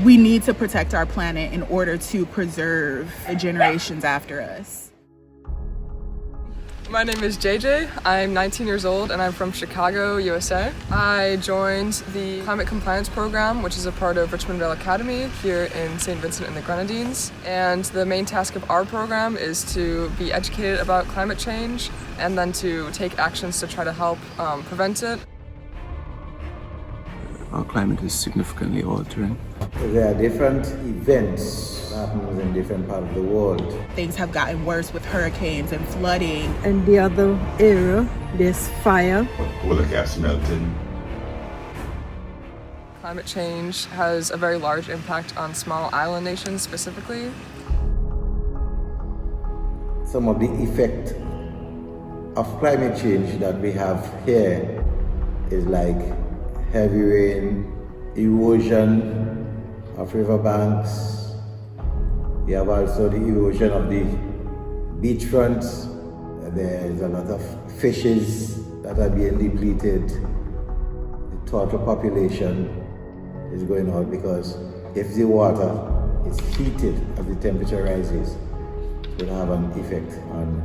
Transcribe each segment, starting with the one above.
We need to protect our planet in order to preserve the generations after us. My name is JJ. I'm 19 years old and I'm from Chicago, USA. I joined the Climate Compliance Program, which is a part of Richmond Rail Academy here in St. Vincent and the Grenadines. And the main task of our program is to be educated about climate change and then to take actions to try to help prevent it. Our climate is significantly altering. There are different events that happen in different parts of the world. Things have gotten worse with hurricanes and flooding. In the other area, there's fire. Polar caps melting. Climate change has a very large impact on small island nations specifically. Some of the effect of climate change that we have here is like heavy rain, erosion of riverbanks. We have also the erosion of the beachfronts. There's a lot of fishes that are being depleted. The turtle population is going out because if the water is heated as the temperature rises, it will have an effect on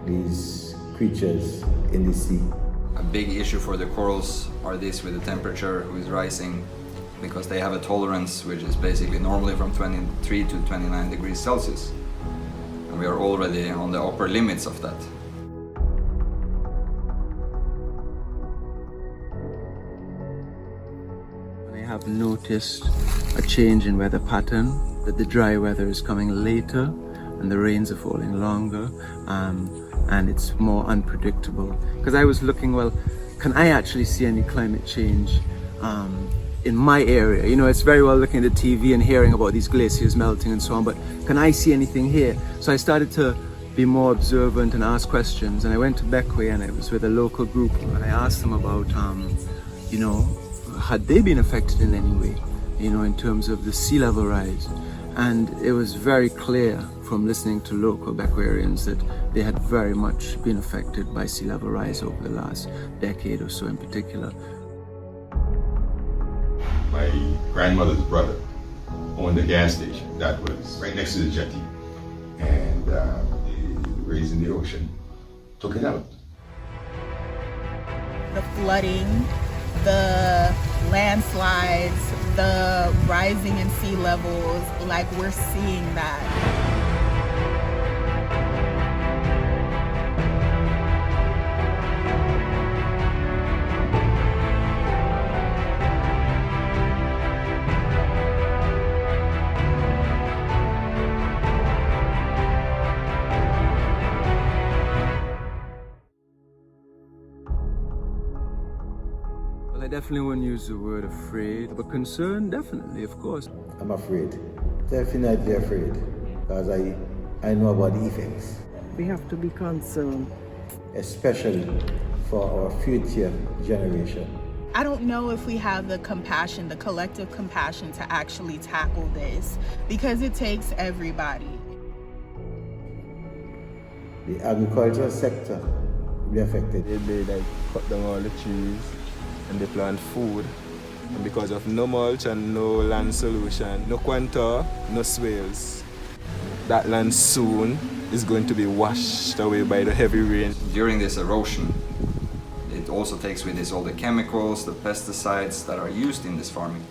these creatures in the sea. A big issue for the corals are this with the temperature who is rising, because they have a tolerance which is basically normally from 23 to 29 degrees Celsius. And we are already on the upper limits of that. I have noticed a change in weather pattern, that the dry weather is coming later and the rains are falling longer. And it's more unpredictable. Because I was looking, well, can I actually see any climate change in my area? You know, it's very well looking at the TV and hearing about these glaciers melting and so on, but can I see anything here? So I started to be more observant and ask questions, and I went to Beckway and I was with a local group and I asked them about, you know, had they been affected in any way, you know, in terms of the sea level rise. And it was very clear from listening to local Beckwayarians that they had very much been affected by sea level rise over the last decade or so in particular. My grandmother's brother owned a gas station that was right next to the jetty, and the rays in the ocean took it out. The flooding, the landslides, the rising in sea levels, like we're seeing that. I definitely wouldn't use the word afraid, but concerned, definitely, of course. I'm afraid, definitely afraid, because I know about the effects. We have to be concerned. Especially for our future generation. I don't know if we have the compassion, the collective compassion to actually tackle this, because it takes everybody. The agricultural sector will be affected. They like cut down all the trees and they plant food. And because of no mulch and no land solution, no quanta, no swales, that land soon is going to be washed away by the heavy rain. During this erosion, it also takes with this all the chemicals, the pesticides that are used in this farming.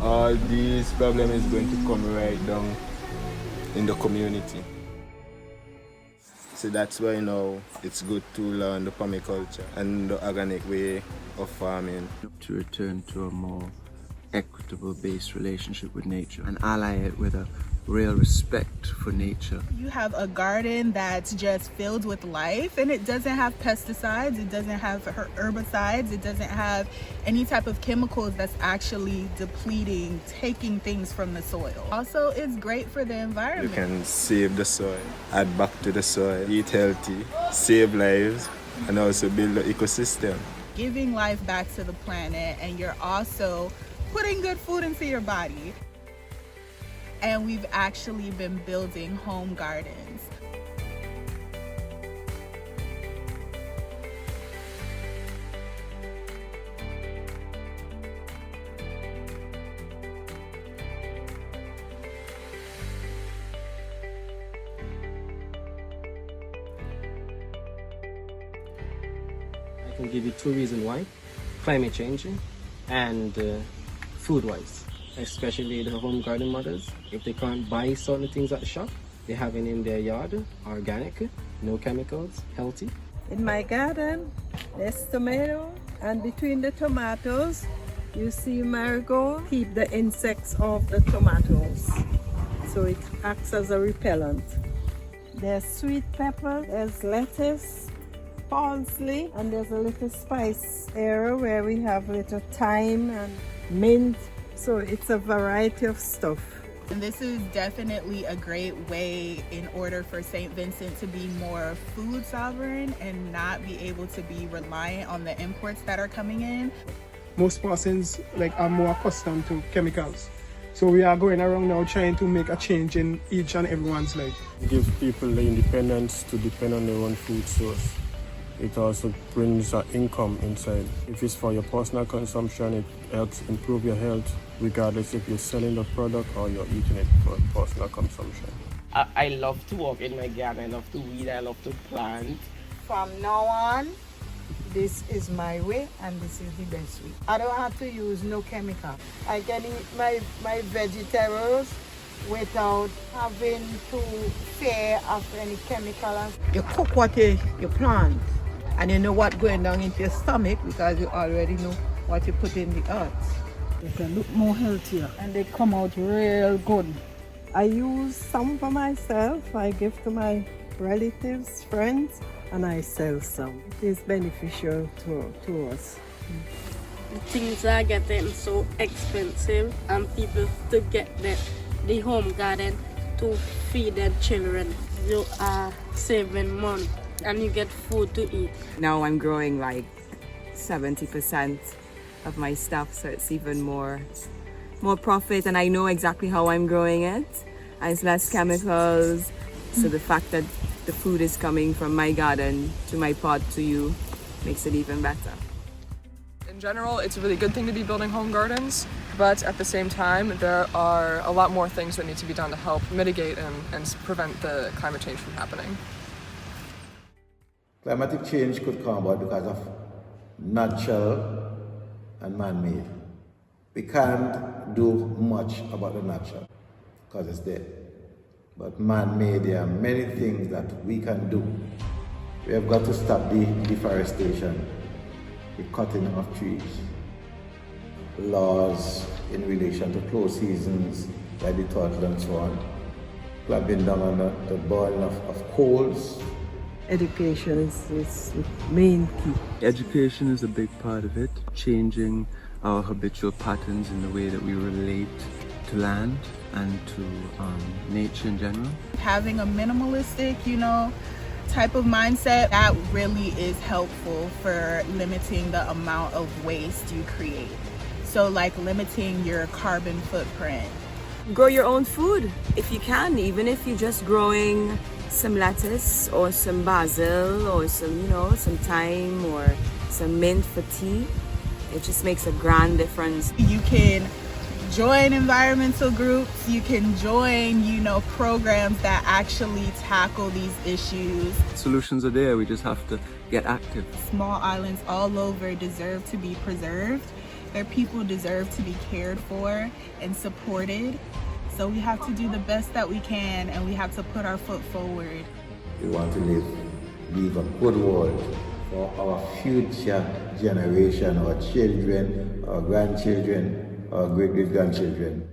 All these problems is going to come right down in the community. So that's why now it's good to learn the permaculture and the organic way of farming. To return to a more equitable based relationship with nature and ally it with a real respect for nature. You have a garden that's just filled with life, and it doesn't have pesticides, it doesn't have herbicides, it doesn't have any type of chemicals that's actually depleting, taking things from the soil. Also, it's great for the environment. You can save the soil, add back to the soil, eat healthy, save lives, and also build the ecosystem. Giving life back to the planet, and you're also putting good food into your body. And we've actually been building home gardens. I'll give you 2 reasons why. Climate change and food-wise, especially the home garden mothers. If they can't buy certain things at the shop, they have it in their yard, organic, no chemicals, healthy. In my garden, there's tomato, and between the tomatoes, you see marigold keep the insects off the tomatoes. So it acts as a repellent. There's sweet pepper, there's lettuce, parsley, and there's a little spice area where we have little thyme and mint. So it's a variety of stuff. And this is definitely a great way in order for St. Vincent to be more food sovereign and not be able to be reliant on the imports that are coming in. Most persons are more accustomed to chemicals. So we are going around now trying to make a change in each and everyone's life. Give people the independence to depend on their own food source. It also brings an income inside. If it's for your personal consumption, it helps improve your health, regardless if you're selling the product or you're eating it for personal consumption. I love to work in my garden, I love to weed, I love to plant. From now on, this is my way and this is the best way. I don't have to use no chemical. I can eat my vegetables without having to fear of any chemical. You cook what you plant and you know what's going down into your stomach because you already know what you put in the earth. They can look more healthier and they come out real good. I use some for myself, I give to my relatives, friends, and I sell some. It is beneficial to us. Things are getting so expensive and people to get the home garden to feed their children. You are saving money and you get food to eat. Now I'm growing 70% of my stuff, so it's even more profit, and I know exactly how I'm growing it. It's less chemicals, so the fact that the food is coming from my garden to my pot to you makes it even better. In general, it's a really good thing to be building home gardens, but at the same time, there are a lot more things that need to be done to help mitigate and prevent the climate change from happening. Climatic change could come about because of natural and man-made. We can't do much about the natural because it's there. But man-made, there are many things that we can do. We have got to stop the deforestation, the cutting of trees, laws in relation to close seasons like the turtle and so on, clamping down on the burning of coals. Education is the main key. Education is a big part of it, changing our habitual patterns in the way that we relate to land and to nature in general. Having a minimalistic, type of mindset, that really is helpful for limiting the amount of waste you create. So limiting your carbon footprint. Grow your own food if you can, even if you're just growing some lettuce or some basil or some thyme or some mint for tea. It just makes a grand difference. You can join environmental groups, you can join, programs that actually tackle these issues. Solutions are there, we just have to get active. Small islands all over deserve to be preserved. Their people deserve to be cared for and supported. So we have to do the best that we can, and we have to put our foot forward. We want to leave a good world for our future generation, our children, our grandchildren, our great-great-grandchildren.